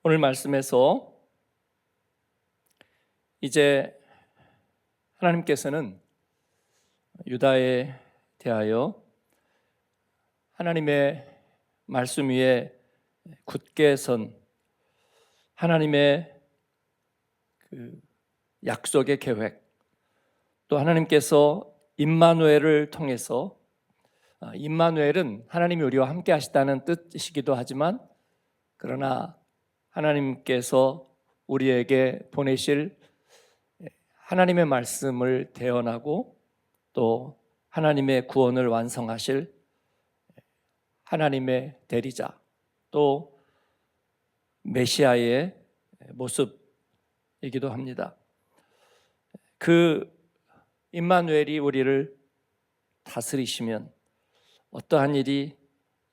오늘 말씀에서 이제 하나님께서는 유다에 대하여 하나님의 말씀 위에 굳게 선 하나님의 그 약속의 계획, 또 하나님께서 임마누엘을 통해서, 임마누엘은 하나님이 우리와 함께 하시다는 뜻이기도 하지만, 그러나 하나님께서 우리에게 보내실 하나님의 말씀을 대언하고 또 하나님의 구원을 완성하실 하나님의 대리자, 또 메시아의 모습이기도 합니다. 그 임마누엘이 우리를 다스리시면 어떠한 일이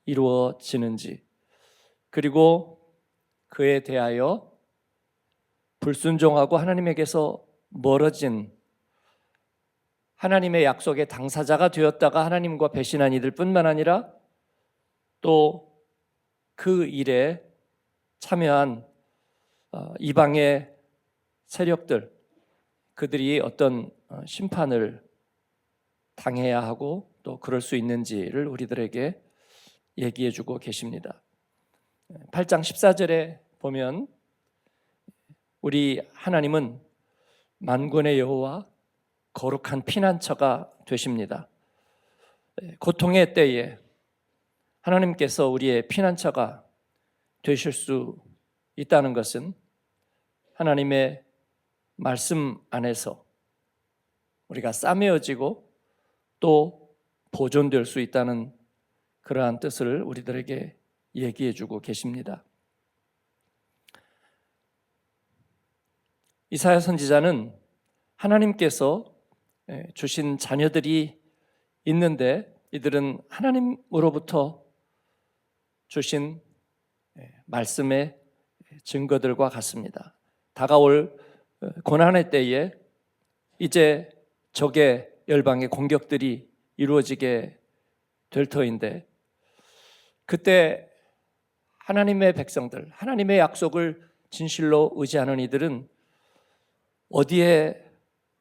이루어지는지, 그리고 그에 대하여 불순종하고 하나님에게서 멀어진, 하나님의 약속의 당사자가 되었다가 하나님과 배신한 이들 뿐만 아니라 또 그 일에 참여한 이방의 세력들, 그들이 어떤 심판을 당해야 하고 또 그럴 수 있는지를 우리들에게 얘기해 주고 계십니다. 8장 14절에 보면 우리 하나님은 만군의 여호와 거룩한 피난처가 되십니다. 고통의 때에 하나님께서 우리의 피난처가 되실 수 있다는 것은 하나님의 말씀 안에서 우리가 싸매어지고 또 보존될 수 있다는 그러한 뜻을 우리들에게 얘기해 주고 계십니다. 이사야 선지자는 하나님께서 주신 자녀들이 있는데 이들은 하나님으로부터 주신 말씀의 증거들과 같습니다. 다가올 고난의 때에 이제 적의 열방의 공격들이 이루어지게 될 터인데, 그때 하나님의 백성들, 하나님의 약속을 진실로 의지하는 이들은 어디에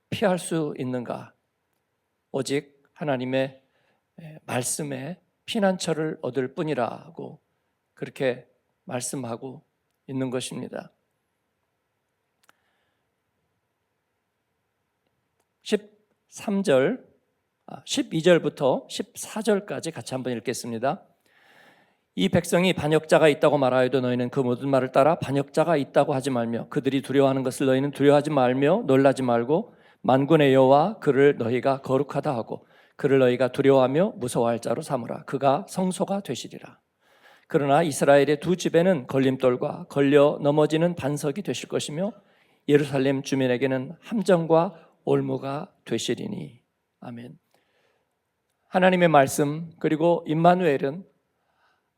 피할 수 있는가? 오직 하나님의 말씀에 피난처를 얻을 뿐이라고 그렇게 말씀하고 있는 것입니다. 12절부터 14절까지 같이 한번 읽겠습니다. 이 백성이 반역자가 있다고 말하여도 너희는 그 모든 말을 따라 반역자가 있다고 하지 말며 그들이 두려워하는 것을 너희는 두려워하지 말며 놀라지 말고 만군의 여호와 그를 너희가 거룩하다 하고 그를 너희가 두려워하며 무서워할 자로 삼으라. 그가 성소가 되시리라. 그러나 이스라엘의 두 집에는 걸림돌과 걸려 넘어지는 반석이 되실 것이며 예루살렘 주민에게는 함정과 올무가 되시리니. 아멘. 하나님의 말씀, 그리고 임마누엘은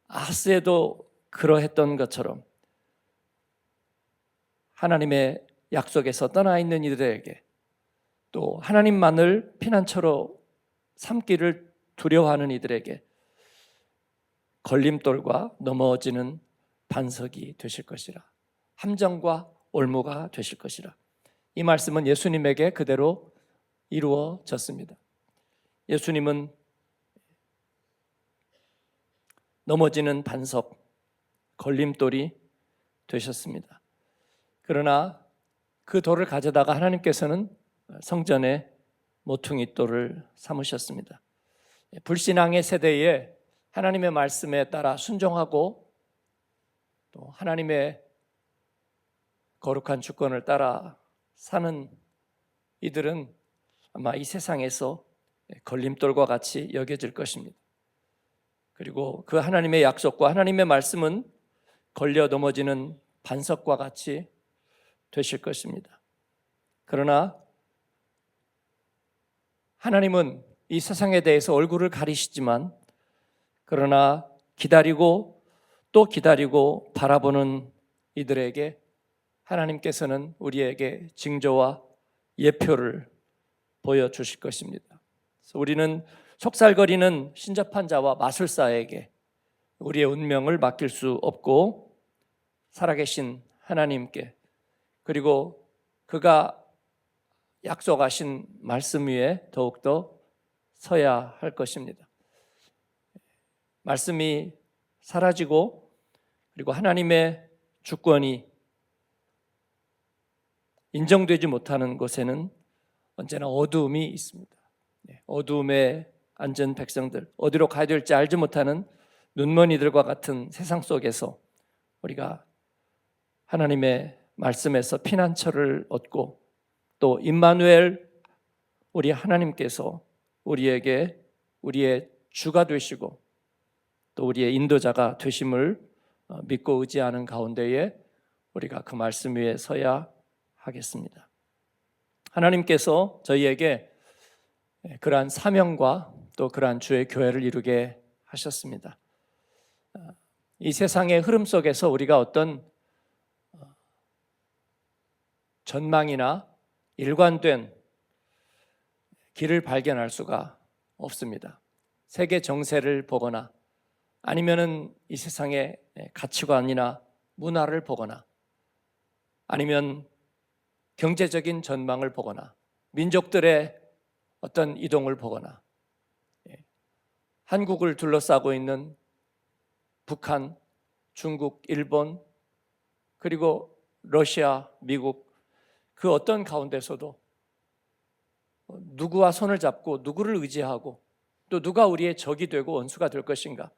아하스에도 그러했던 것처럼 하나님의 약속에서 떠나 있는 이들에게, 또 하나님만을 피난처로 삼기를 두려워하는 이들에게 걸림돌과 넘어지는 반석이 되실 것이라, 함정과 올무가 되실 것이라. 이 말씀은 예수님에게 그대로 이루어졌습니다. 예수님은 넘어지는 반석, 걸림돌이 되셨습니다. 그러나 그 돌을 가져다가 하나님께서는 성전에 모퉁이 돌을 삼으셨습니다. 불신앙의 세대에 하나님의 말씀에 따라 순종하고 또 하나님의 거룩한 주권을 따라 사는 이들은 아마 이 세상에서 걸림돌과 같이 여겨질 것입니다. 그리고 그 하나님의 약속과 하나님의 말씀은 걸려 넘어지는 반석과 같이 되실 것입니다. 그러나 하나님은 이 세상에 대해서 얼굴을 가리시지만, 그러나 기다리고 또 기다리고 바라보는 이들에게 하나님께서는 우리에게 징조와 예표를 보여주실 것입니다. 그래서 우리는 속살거리는 신접한 자와 마술사에게 우리의 운명을 맡길 수 없고, 살아계신 하나님께, 그리고 그가 약속하신 말씀 위에 더욱더 서야 할 것입니다. 말씀이 사라지고 그리고 하나님의 주권이 인정되지 못하는 곳에는 언제나 어두움이 있습니다. 어두움에 앉은 백성들, 어디로 가야 될지 알지 못하는 눈먼이들과 같은 세상 속에서 우리가 하나님의 말씀에서 피난처를 얻고 또 임마누엘, 우리 하나님께서 우리에게 우리의 주가 되시고 또 우리의 인도자가 되심을 믿고 의지하는 가운데에 우리가 그 말씀 위에 서야 하겠습니다. 하나님께서 저희에게 그러한 사명과 또 그러한 주의 교회를 이루게 하셨습니다. 이 세상의 흐름 속에서 우리가 어떤 전망이나 일관된 길을 발견할 수가 없습니다. 세계 정세를 보거나 아니면은 이 세상의 가치관이나 문화를 보거나 아니면 경제적인 전망을 보거나 민족들의 어떤 이동을 보거나 한국을 둘러싸고 있는 북한, 중국, 일본, 그리고 러시아, 미국, 그 어떤 가운데서도 누구와 손을 잡고 누구를 의지하고 또 누가 우리의 적이 되고 원수가 될 것인가,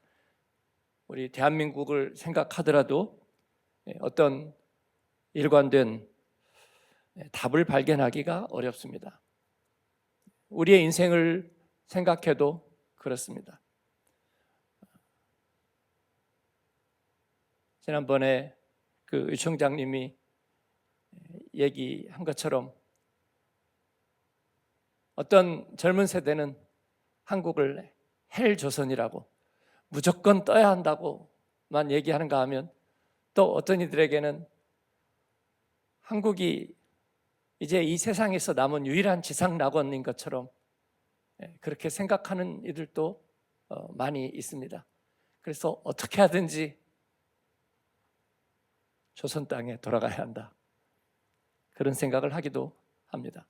우리 대한민국을 생각하더라도 어떤 일관된 답을 발견하기가 어렵습니다. 우리의 인생을 생각해도 그렇습니다. 지난번에 그 유 총장님이 얘기한 것처럼 어떤 젊은 세대는 한국을 헬조선이라고 무조건 떠야 한다고만 얘기하는가 하면, 또 어떤 이들에게는 한국이 이제 이 세상에서 남은 유일한 지상 낙원인 것처럼 그렇게 생각하는 이들도 많이 있습니다. 그래서 어떻게 하든지 조선 땅에 돌아가야 한다, 그런 생각을 하기도 합니다.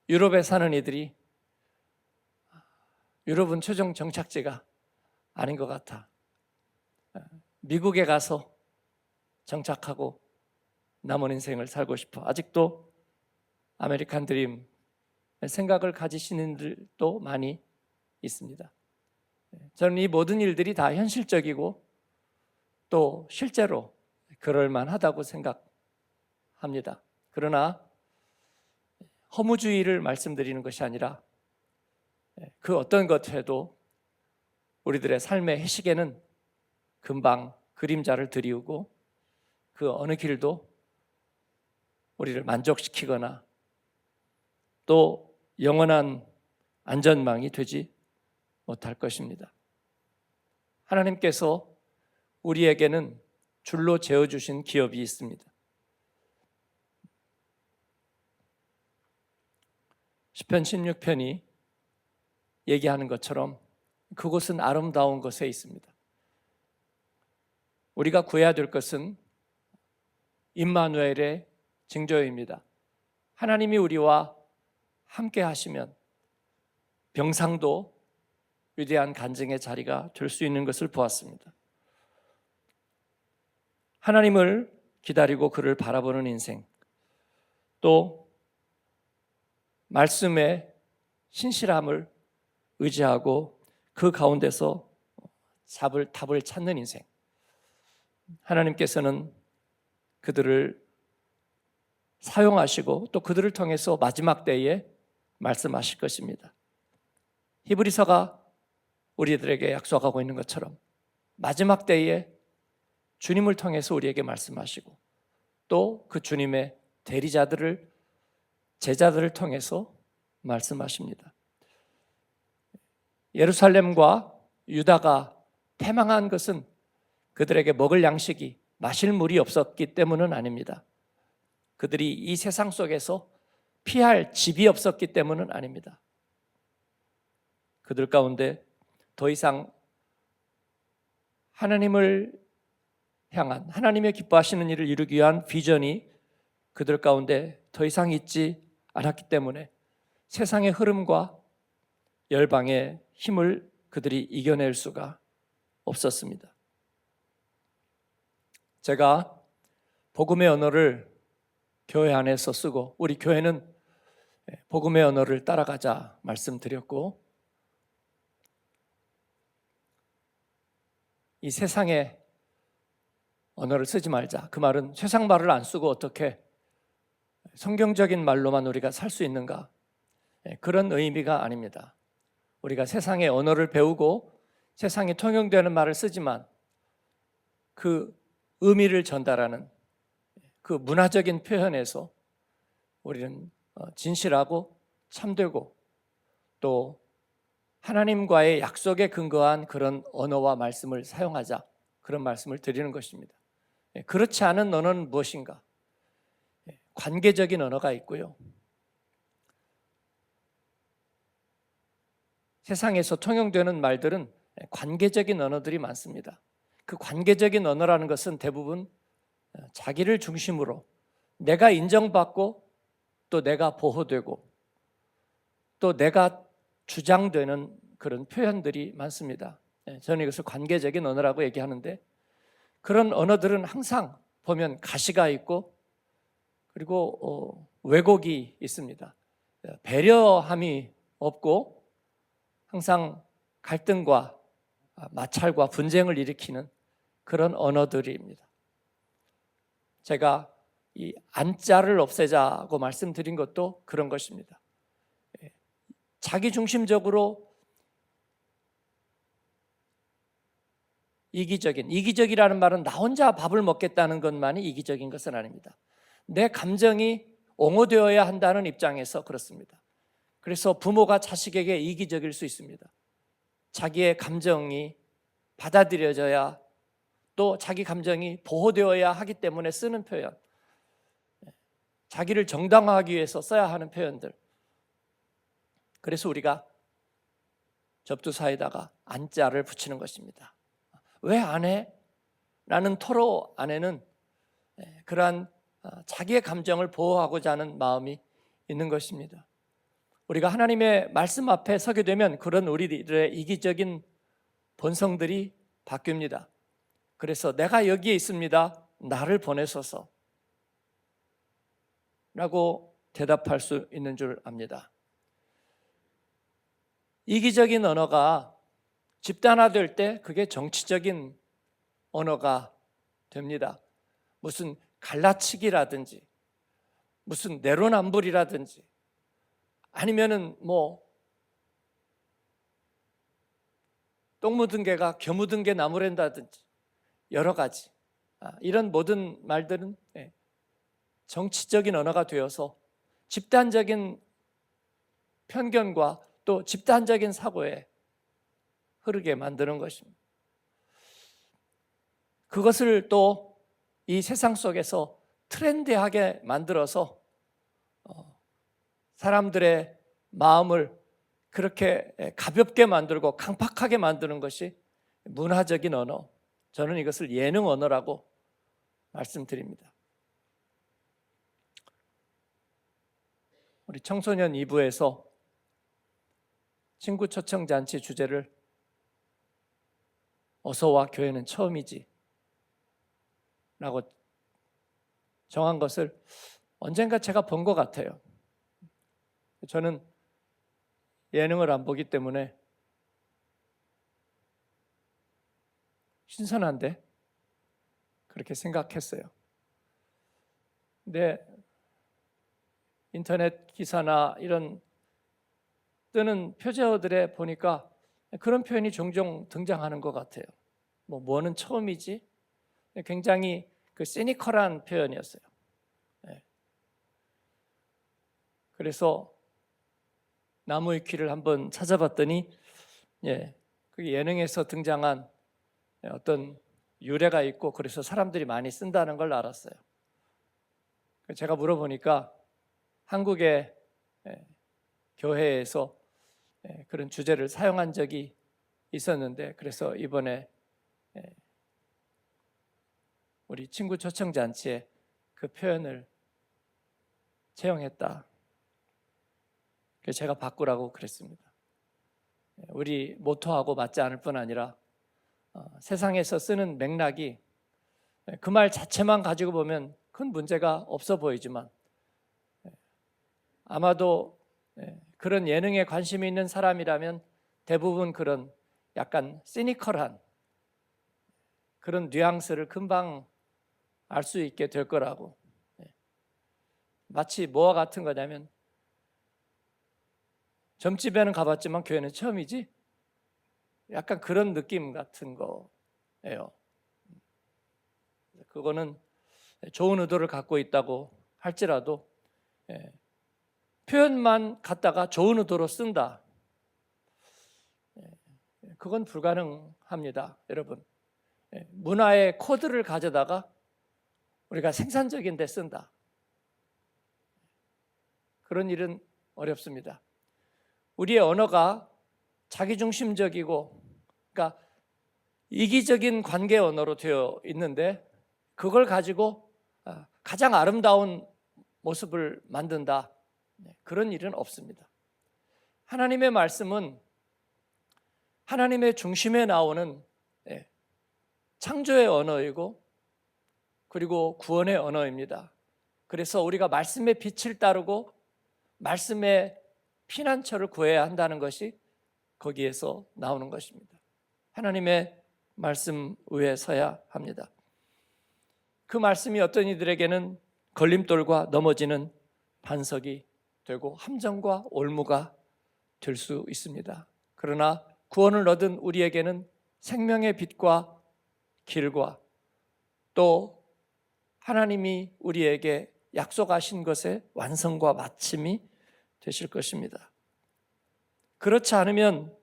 유럽에 사는 이들이 유럽은 최종 정착지가 아닌 것 같아, 미국에 가서 정착하고 남은 인생을 살고 싶어, 아직도 아메리칸 드림 생각을 가지시는 분들도 많이 있습니다. 저는 이 모든 일들이 다 현실적이고 또 실제로 그럴 만하다고 생각합니다. 그러나 허무주의를 말씀드리는 것이 아니라 그 어떤 것에도 우리들의 삶의 해식에는 금방 그림자를 드리우고 그 어느 길도 우리를 만족시키거나 또 영원한 안전망이 되지 못할 것입니다. 하나님께서 우리에게는 줄로 재어주신 기업이 있습니다. 시편 16편이 얘기하는 것처럼 그곳은 아름다운 곳에 있습니다. 우리가 구해야 될 것은 임마누엘의 징조입니다. 하나님이 우리와 함께 하시면 병상도 위대한 간증의 자리가 될 수 있는 것을 보았습니다. 하나님을 기다리고 그를 바라보는 인생, 또 말씀의 신실함을 의지하고 그 가운데서 답을 찾는 인생, 하나님께서는 그들을 사용하시고 또 그들을 통해서 마지막 때에 말씀하실 것입니다. 히브리서가 우리들에게 약속하고 있는 것처럼 마지막 때에 주님을 통해서 우리에게 말씀하시고 또 그 주님의 대리자들을, 제자들을 통해서 말씀하십니다. 예루살렘과 유다가 패망한 것은 그들에게 먹을 양식이, 마실 물이 없었기 때문은 아닙니다. 그들이 이 세상 속에서 피할 집이 없었기 때문은 아닙니다. 그들 가운데 더 이상 하나님을 향한 하나님의 기뻐하시는 일을 이루기 위한 비전이 그들 가운데 더 이상 있지 않았기 때문에 세상의 흐름과 열방의 힘을 그들이 이겨낼 수가 없었습니다. 제가 복음의 언어를 교회 안에서 쓰고 우리 교회는 복음의 언어를 따라가자 말씀드렸고, 이 세상의 언어를 쓰지 말자, 그 말은 세상 말을 안 쓰고 어떻게 성경적인 말로만 우리가 살 수 있는가, 그런 의미가 아닙니다. 우리가 세상의 언어를 배우고 세상에 통용되는 말을 쓰지만 그 의미를 전달하는 그 문화적인 표현에서 우리는 진실하고 참되고 또 하나님과의 약속에 근거한 그런 언어와 말씀을 사용하자, 그런 말씀을 드리는 것입니다. 그렇지 않은 언어는 무엇인가? 관계적인 언어가 있고요, 세상에서 통용되는 말들은 관계적인 언어들이 많습니다. 그 관계적인 언어라는 것은 대부분 자기를 중심으로 내가 인정받고 또 내가 보호되고 또 내가 주장되는 그런 표현들이 많습니다. 저는 이것을 관계적인 언어라고 얘기하는데, 그런 언어들은 항상 보면 가시가 있고 그리고 왜곡이 있습니다. 배려함이 없고 항상 갈등과 마찰과 분쟁을 일으키는 그런 언어들입니다. 제가 이 안자를 없애자고 말씀드린 것도 그런 것입니다. 자기중심적으로 이기적이라는 말은 나 혼자 밥을 먹겠다는 것만이 이기적인 것은 아닙니다. 내 감정이 옹호되어야 한다는 입장에서 그렇습니다. 그래서 부모가 자식에게 이기적일 수 있습니다. 자기의 감정이 받아들여져야, 또 자기 감정이 보호되어야 하기 때문에 쓰는 표현, 자기를 정당화하기 위해서 써야 하는 표현들. 그래서 우리가 접두사에다가 안자를 붙이는 것입니다. 왜 안 해? 라는 토로 안에는 그러한 자기의 감정을 보호하고자 하는 마음이 있는 것입니다. 우리가 하나님의 말씀 앞에 서게 되면 그런 우리들의 이기적인 본성들이 바뀝니다. 그래서 내가 여기에 있습니다, 나를 보내소서 라고 대답할 수 있는 줄 압니다. 이기적인 언어가 집단화될 때 그게 정치적인 언어가 됩니다. 무슨 갈라치기라든지 무슨 내로남불이라든지 아니면은 똥 묻은 개가 겨 묻은 개 나무랜다든지 여러 가지 이런 모든 말들은 정치적인 언어가 되어서 집단적인 편견과 또 집단적인 사고에 흐르게 만드는 것입니다. 그것을 또 이 세상 속에서 트렌디하게 만들어서 사람들의 마음을 그렇게 가볍게 만들고 강팍하게 만드는 것이 문화적인 언어, 저는 이것을 예능 언어라고 말씀드립니다. 우리 청소년 2부에서 친구 초청 잔치 주제를 어서와 교회는 처음이지 라고 정한 것을 언젠가 제가 본 것 같아요. 저는 예능을 안 보기 때문에 신선한데 그렇게 생각했어요. 근데 인터넷 기사나 이런 뜨는 표제어들에 보니까 그런 표현이 종종 등장하는 것 같아요. 뭐는 처음이지? 굉장히 그 시니컬한 표현이었어요. 그래서 나무의 키를 한번 찾아봤더니 그게 예능에서 등장한 어떤 유래가 있고 그래서 사람들이 많이 쓴다는 걸 알았어요. 제가 물어보니까 한국의 교회에서 그런 주제를 사용한 적이 있었는데, 그래서 이번에 우리 친구 초청잔치에 그 표현을 채용했다. 그래서 제가 바꾸라고 그랬습니다. 우리 모토하고 맞지 않을 뿐 아니라 세상에서 쓰는 맥락이 그 말 자체만 가지고 보면 큰 문제가 없어 보이지만 아마도 그런 예능에 관심이 있는 사람이라면 대부분 그런 약간 시니컬한 그런 뉘앙스를 금방 알 수 있게 될 거라고. 마치 뭐와 같은 거냐면 점집에는 가봤지만 교회는 처음이지? 약간 그런 느낌 같은 거예요. 그거는 좋은 의도를 갖고 있다고 할지라도 표현만 갖다가 좋은 의도로 쓴다. 그건 불가능합니다, 여러분. 문화의 코드를 가져다가 우리가 생산적인 데 쓴다. 그런 일은 어렵습니다. 우리의 언어가 자기중심적이고 그러니까 이기적인 관계 언어로 되어 있는데 그걸 가지고 가장 아름다운 모습을 만든다. 그런 일은 없습니다. 하나님의 말씀은 하나님의 중심에 나오는 창조의 언어이고 그리고 구원의 언어입니다. 그래서 우리가 말씀의 빛을 따르고 말씀의 피난처를 구해야 한다는 것이 거기에서 나오는 것입니다. 하나님의 말씀 위에 서야 합니다. 그 말씀이 어떤 이들에게는 걸림돌과 넘어지는 반석이 되고 함정과 올무가 될 수 있습니다. 그러나 구원을 얻은 우리에게는 생명의 빛과 길과 또 하나님이 우리에게 약속하신 것의 완성과 마침이 되실 것입니다. 그렇지 않으면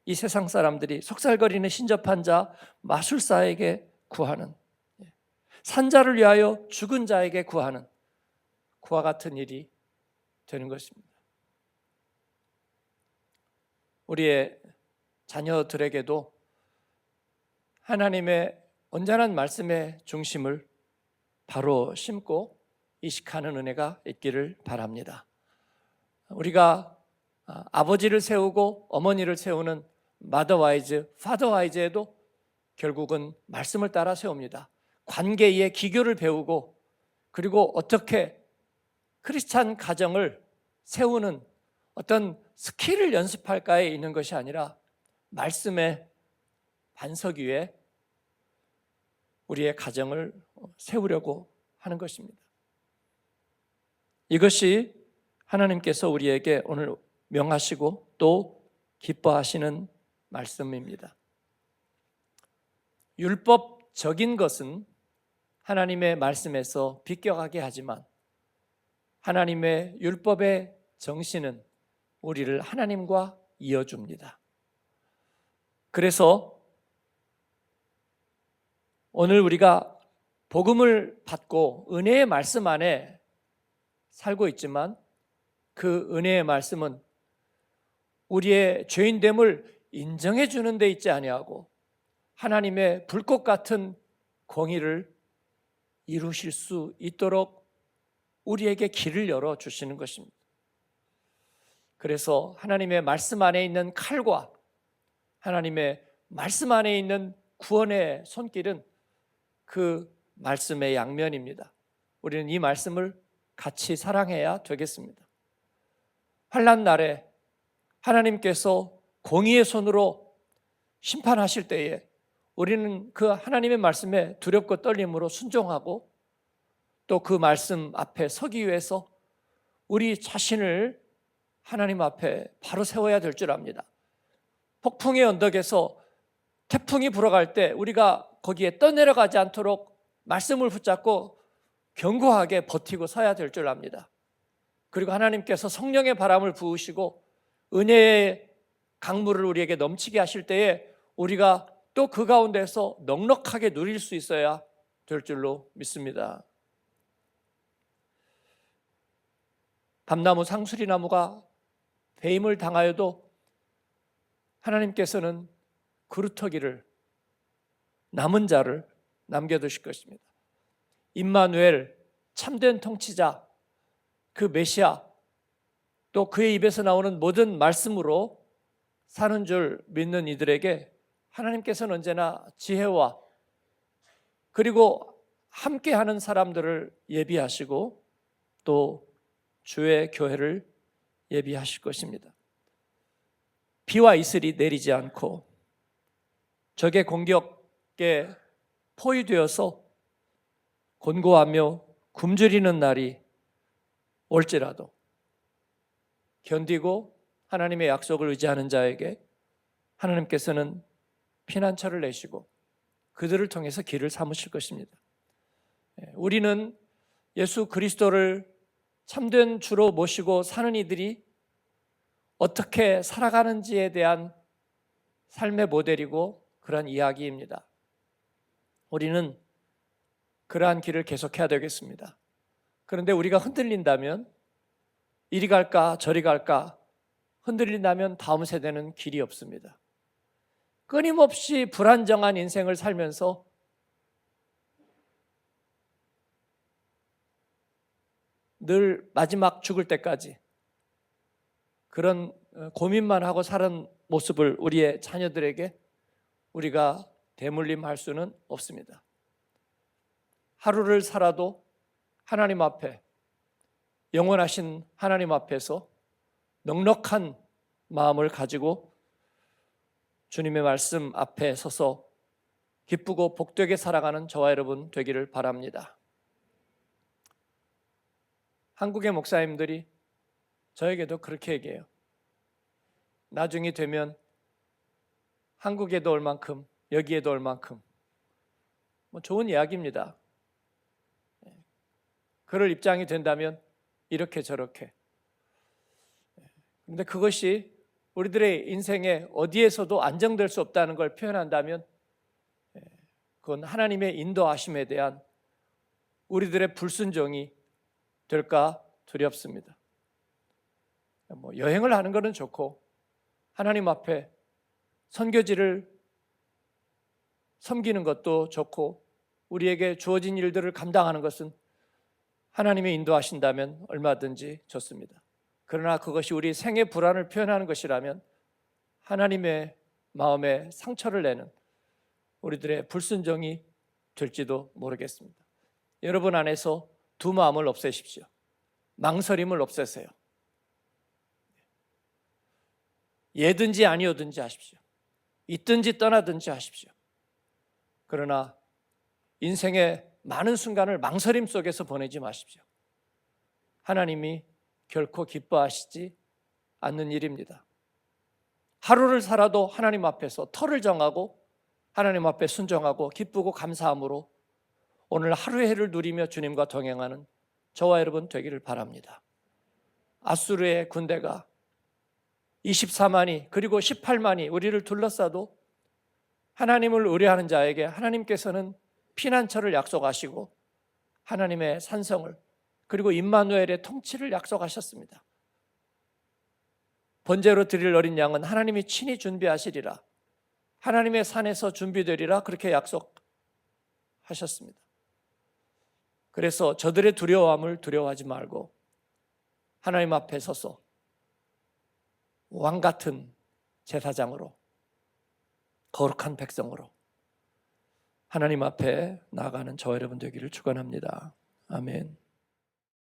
이 세상 사람들이 속살거리는 신접한 자 마술사에게 구하는, 산자를 위하여 죽은 자에게 구하는 그와 같은 일이 되는 것입니다. 우리의 자녀들에게도 하나님의 온전한 말씀의 중심을 바로 심고 이식하는 은혜가 있기를 바랍니다. 우리가 아버지를 세우고 어머니를 세우는 마더와이즈, 파더와이즈에도 결국은 말씀을 따라 세웁니다. 관계의 기교를 배우고 그리고 어떻게 크리스찬 가정을 세우는 어떤 스킬을 연습할까에 있는 것이 아니라 말씀의 반석 위에 우리의 가정을 세우려고 하는 것입니다. 이것이 하나님께서 우리에게 오늘 명하시고 또 기뻐하시는 말씀입니다. 율법적인 것은 하나님의 말씀에서 비껴가게 하지만 하나님의 율법의 정신은 우리를 하나님과 이어줍니다. 그래서 오늘 우리가 복음을 받고 은혜의 말씀 안에 살고 있지만 그 은혜의 말씀은 우리의 죄인됨을 인정해 주는 데 있지 아니하고 하나님의 불꽃 같은 공의를 이루실 수 있도록 우리에게 길을 열어 주시는 것입니다. 그래서 하나님의 말씀 안에 있는 칼과 하나님의 말씀 안에 있는 구원의 손길은 그 말씀의 양면입니다. 우리는 이 말씀을 같이 사랑해야 되겠습니다. 환난 날에 하나님께서 공의의 손으로 심판하실 때에 우리는 그 하나님의 말씀에 두렵고 떨림으로 순종하고 또 그 말씀 앞에 서기 위해서 우리 자신을 하나님 앞에 바로 세워야 될 줄 압니다. 폭풍의 언덕에서 태풍이 불어갈 때 우리가 거기에 떠내려가지 않도록 말씀을 붙잡고 견고하게 버티고 서야 될 줄 압니다. 그리고 하나님께서 성령의 바람을 부으시고 은혜의 강물을 우리에게 넘치게 하실 때에 우리가 또 그 가운데서 넉넉하게 누릴 수 있어야 될 줄로 믿습니다. 밤나무 상수리나무가 배임을 당하여도 하나님께서는 그루터기를 남은 자를 남겨두실 것입니다. 임마누엘, 참된 통치자, 그 메시아, 또 그의 입에서 나오는 모든 말씀으로 사는 줄 믿는 이들에게 하나님께서는 언제나 지혜와 그리고 함께하는 사람들을 예비하시고 또 주의 교회를 예비하실 것입니다. 비와 이슬이 내리지 않고 적의 공격에 포위되어서 곤고하며 굶주리는 날이 올지라도 견디고 하나님의 약속을 의지하는 자에게 하나님께서는 피난처를 내시고 그들을 통해서 길을 삼으실 것입니다. 우리는 예수 그리스도를 참된 주로 모시고 사는 이들이 어떻게 살아가는지에 대한 삶의 모델이고 그러한 이야기입니다. 우리는 그러한 길을 계속해야 되겠습니다. 그런데 우리가 흔들린다면 이리 갈까 저리 갈까 흔들린다면 다음 세대는 길이 없습니다. 끊임없이 불안정한 인생을 살면서 늘 마지막 죽을 때까지 그런 고민만 하고 사는 모습을 우리의 자녀들에게 우리가 대물림할 수는 없습니다. 하루를 살아도 하나님 앞에 영원하신 하나님 앞에서 넉넉한 마음을 가지고 주님의 말씀 앞에 서서 기쁘고 복되게 살아가는 저와 여러분 되기를 바랍니다. 한국의 목사님들이 저에게도 그렇게 얘기해요. 나중이 되면 한국에도 올 만큼 여기에도 올 만큼 좋은 이야기입니다. 그럴 입장이 된다면 이렇게 저렇게. 그런데 그것이 우리들의 인생에 어디에서도 안정될 수 없다는 걸 표현한다면 그건 하나님의 인도하심에 대한 우리들의 불순종이 될까 두렵습니다. 여행을 하는 것은 좋고 하나님 앞에 선교지를 섬기는 것도 좋고 우리에게 주어진 일들을 감당하는 것은 하나님의 인도하신다면 얼마든지 좋습니다. 그러나 그것이 우리 생의 불안을 표현하는 것이라면 하나님의 마음에 상처를 내는 우리들의 불순종이 될지도 모르겠습니다. 여러분 안에서 두 마음을 없애십시오. 망설임을 없애세요. 예든지 아니오든지 하십시오. 있든지 떠나든지 하십시오. 그러나 인생의 많은 순간을 망설임 속에서 보내지 마십시오. 하나님이 결코 기뻐하시지 않는 일입니다. 하루를 살아도 하나님 앞에서 터를 정하고 하나님 앞에 순종하고 기쁘고 감사함으로 오늘 하루의 해를 누리며 주님과 동행하는 저와 여러분 되기를 바랍니다. 아수르의 군대가 24만이 그리고 18만이 우리를 둘러싸도 하나님을 의뢰하는 자에게 하나님께서는 피난처를 약속하시고 하나님의 산성을 그리고 임마누엘의 통치를 약속하셨습니다. 번제로 드릴 어린 양은 하나님이 친히 준비하시리라. 하나님의 산에서 준비되리라 그렇게 약속하셨습니다. 그래서 저들의 두려움을 두려워하지 말고 하나님 앞에 서서 왕 같은 제사장으로 거룩한 백성으로 하나님 앞에 나아가는 저와 여러분 되기를 축원합니다. 아멘.